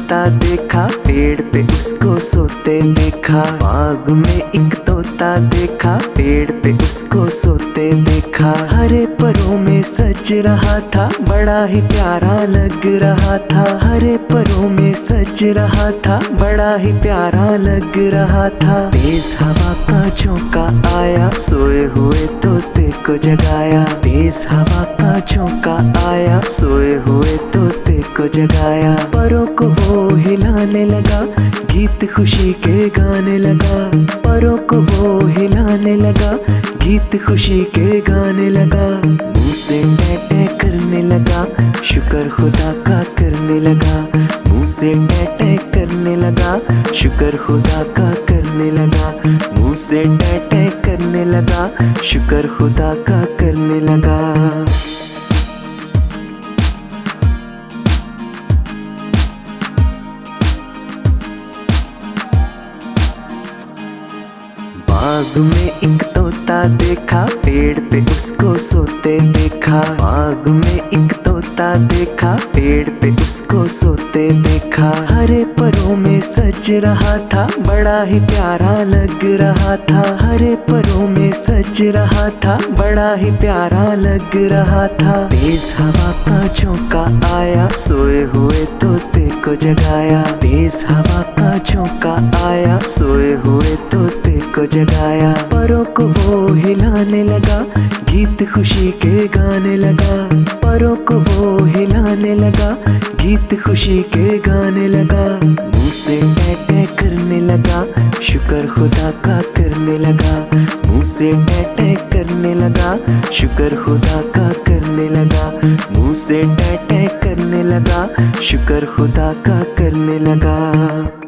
तोता देखा, पेड़ पे उसको सोते देखा। बाग में एक तोता देखा, पेड़ पे उसको सोते देखा। हरे परों में सज रहा था, बड़ा ही प्यारा लग रहा था। हरे परों में सज रहा था, बड़ा ही प्यारा लग रहा था। तेज हवा का झोंका आया, सोए हुए तोते को जगाया। तेज हवा का झोंका आया, सोए हुए तोते को जगाया। परों को वो हिलाने लगा, गीत खुशी के गाने लगा। परों को वो हिलाने लगा, गीत खुशी के गाने लगा। मुंह से टैं करने लगा, शुक्र खुदा का करने लगा। मुंह से टैं करने लगा, शुक्र खुदा का करने लगा। मुंह से टैं करने लगा, शुक्र खुदा का करने लगा। बाग में एक तोता देखा, पेड़ पे उसको सोते देखा। बाग में एक तोता देखा, पेड़ पे उसको सोते देखा। हरे परों में सज रहा था, बड़ा ही प्यारा लग रहा था। हरे परों में सज रहा था, बड़ा ही प्यारा लग रहा था। तेज हवा का झोंका आया, सोए हुए तोते को जगाया। तेज हवा का झोंका आया, सोए हुए तोते को जगाया। परों को वो हिलाने लगा, गीत खुशी के गाने लगा। परों को वो हिलाने लगा, गीत खुशी के गाने लगा। मुंह से टैं करने लगा, शुक्र खुदा का करने लगा। मुंह से टैं करने लगा, शुक्र खुदा का करने लगा। मुंह से टैं करने लगा, शुक्र खुदा का करने लगा।